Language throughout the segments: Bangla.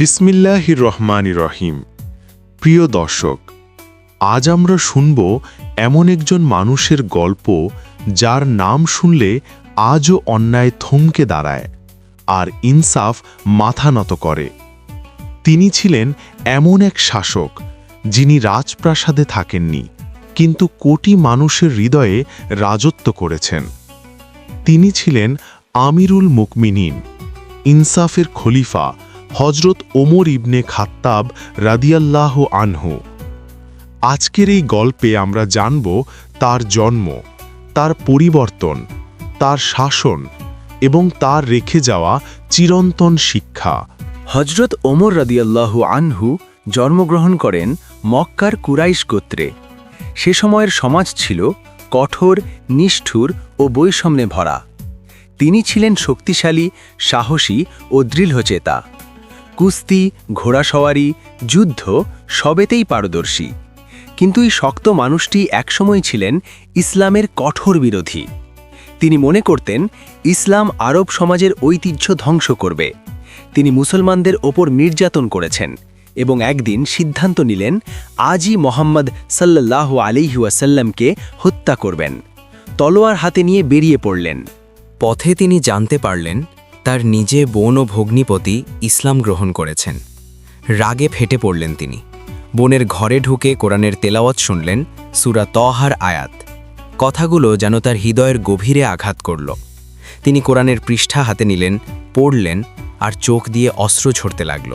বিসমিল্লাহির রহমানির রহিম। প্রিয় দর্শক, আজ আমরা শুনব এমন একজন মানুষের গল্প যার নাম শুনলে আজও অন্যায় থমকে দাঁড়ায় আর ইনসাফ মাথা নত করে। তিনি ছিলেন এমন এক শাসক যিনি রাজপ্রাসাদে থাকেননি, কিন্তু কোটি মানুষের হৃদয়ে রাজত্ব করেছেন। তিনি ছিলেন আমিরুল মুকমিনিন, ইনসাফের খলিফা হজরত ওমর ইবনে খাত্তাব রাদিয়াল্লাহু আনহু। আজকের এই গল্পে আমরা জানব তার জন্ম, তার পরিবর্তন, তার শাসন এবং তার রেখে যাওয়া চিরন্তন শিক্ষা। হজরত ওমর রাদিয়াল্লাহু আনহু জন্মগ্রহণ করেন মক্কার কুরাইশ গোত্রে। সে সময়ের সমাজ ছিল কঠোর, নিষ্ঠুর ও বৈষম্যে ভরা। তিনি ছিলেন শক্তিশালী, সাহসী ও দৃঢ়চেতা। কুস্তি, ঘোড়াসওয়ারি, যুদ্ধ সবেতেই পারদর্শী। কিন্তু এই শক্ত মানুষটি একসময় ছিলেন ইসলামের কঠোর বিরোধী। তিনি মনে করতেন ইসলাম আরব সমাজের ঐতিহ্য ধ্বংস করবে। তিনি মুসলমানদের ওপর নির্যাতন করেছেন এবং একদিন সিদ্ধান্ত নিলেন আজই মোহাম্মদ সাল্লাল্লাহু আলাইহি ওয়াসাল্লামকে হত্যা করবেন। তলোয়ার হাতে নিয়ে বেরিয়ে পড়লেন। পথে তিনি জানতে পারলেন তার নিজে বোন ও ভগ্নিপতি ইসলাম গ্রহণ করেছেন। রাগে ফেটে পড়লেন তিনি। বোনের ঘরে ঢুকে কোরআনের তেলাওয়াত শুনলেন, সূরা তহার আয়াত। কথাগুলো যেন তার হৃদয়ের গভীরে আঘাত করল। তিনি কোরআনের পৃষ্ঠা হাতে নিলেন, পড়লেন আর চোখ দিয়ে অশ্রু ঝরতে লাগল।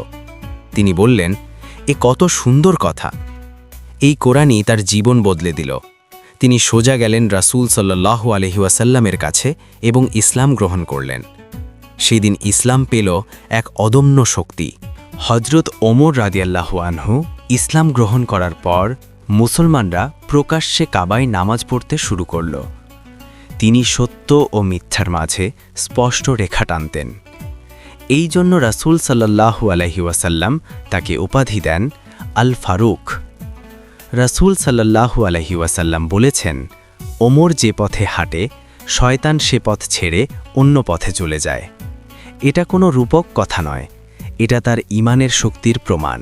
তিনি বললেন, এ কত সুন্দর কথা! এই কোরআনই তার জীবন বদলে দিল। তিনি সোজা গেলেন রাসূল সাল্লাল্লাহু আলাইহি ওয়াসাল্লামের কাছে এবং ইসলাম গ্রহণ করলেন। সেদিন ইসলাম পেল এক অদম্য শক্তি। হজরত ওমর রাদিয়াল্লাহু আনহু ইসলাম গ্রহণ করার পর মুসলমানরা প্রকাশ্যে কাবায় নামাজ পড়তে শুরু করল। তিনি সত্য ও মিথ্যার মাঝে স্পষ্ট রেখা টানতেন। এই জন্য রাসূল সাল্লাল্লাহু আলাইহি ওয়াসাল্লাম তাকে উপাধি দেন আল ফারুক। রাসূল সাল্লাল্লাহু আলাইহি ওয়াসাল্লাম বলেছেন, ওমর যে পথে হাঁটে, শয়তান সে পথ ছেড়ে অন্য পথে চলে যায়। এটা কোনো রূপক কথা নয়, এটা তার ঈমানের শক্তির প্রমাণ।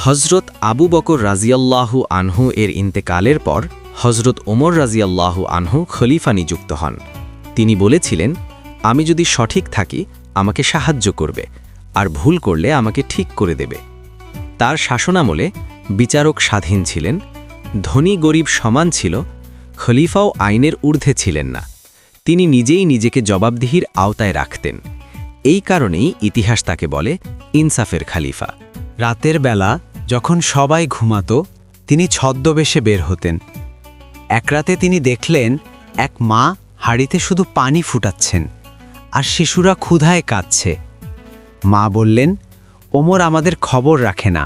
হজরত আবু বকর রাজিয়াল্লাহু আনহু এর ইন্তেকালের পর হজরত ওমর রাজিয়াল্লাহু আনহু খলিফা নিযুক্ত হন। তিনি বলেছিলেন, আমি যদি সঠিক থাকি আমাকে সাহায্য করবে, আর ভুল করলে আমাকে ঠিক করে দেবে। তার শাসনামলে বিচারক স্বাধীন ছিলেন, ধনী গরিব সমান ছিল, খলিফাও আইনের ঊর্ধ্বে ছিলেন না। তিনি নিজেই নিজেকে জবাবদিহির আওতায় রাখতেন। এই কারণেই ইতিহাস তাকে বলে ইনসাফের খলিফা। রাতের বেলা যখন সবাই ঘুমাত, তিনি ছদ্মবেশে বের হতেন। এক রাতে তিনি দেখলেন এক মা হাঁড়িতে শুধু পানি ফুটাচ্ছেন আর শিশুরা ক্ষুধায় কাঁদছে। মা বললেন, ওমর আমাদের খবর রাখে না।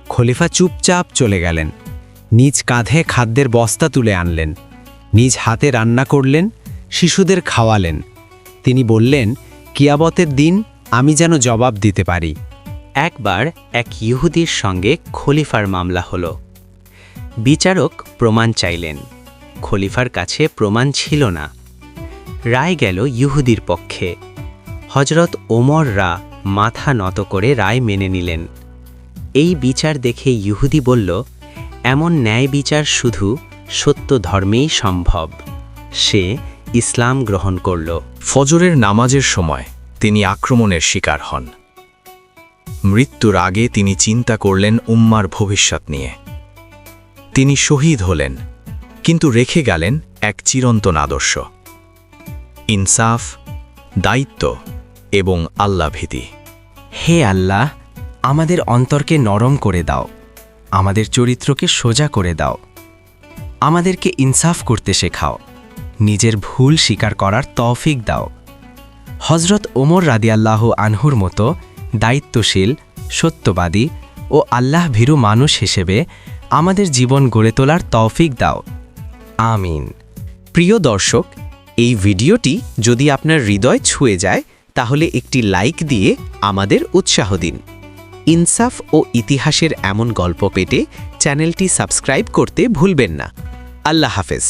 খলিফা চুপচাপ চলে গেলেন। নিজ কাঁধে খাদ্যের বস্তা তুলে আনলেন, নিজ হাতে রান্না করলেন, শিশুদের খাওয়ালেন। তিনি বললেন, কিয়ামতের দিন আমি যেন জবাব দিতে পারি। একবার এক ইহুদির সঙ্গে খলিফার মামলা হলো। বিচারক প্রমাণ চাইলেন। খলিফার কাছে প্রমাণ ছিল না। রায় গেল ইহুদির পক্ষে। হজরত ওমররা মাথা নত করে রায় মেনে নিলেন। এই বিচার দেখে ইহুদি বলল, এমন ন্যায় বিচার শুধু সত্য ধর্মেই সম্ভব। সে ইসলাম গ্রহণ করল। ফজরের নামাজের সময় তিনি আক্রমণের শিকার হন। মৃত্যুর আগে তিনি চিন্তা করলেন উম্মার ভবিষ্যৎ নিয়ে। তিনি শহীদ হলেন, কিন্তু রেখে গেলেন এক চিরন্তন আদর্শ: ইনসাফ, দায়িত্ব এবং আল্লাহভীতি। হে আল্লাহ, আমাদের অন্তরকে নরম করে দাও, আমাদের চরিত্রকে সোজা করে দাও, আমাদেরকে ইনসাফ করতে শেখাও, নিজের ভুল স্বীকার করার তৌফিক দাও। হজরত ওমর রাদিয়াল্লাহু আনহুর মতো দায়িত্বশীল, সত্যবাদী ও আল্লাহভীরু মানুষ হিসেবে আমাদের জীবন গড়ে তোলার তৌফিক দাও। আমিন। প্রিয় দর্শক, এই ভিডিওটি যদি আপনার হৃদয় ছুঁয়ে যায় তাহলে একটি লাইক দিয়ে আমাদের উৎসাহ দিন। ইনসাফ ও ইতিহাসের এমন গল্প পেতে চ্যানেলটি সাবস্ক্রাইব করতে ভুলবেন না। আল্লাহ হাফেজ।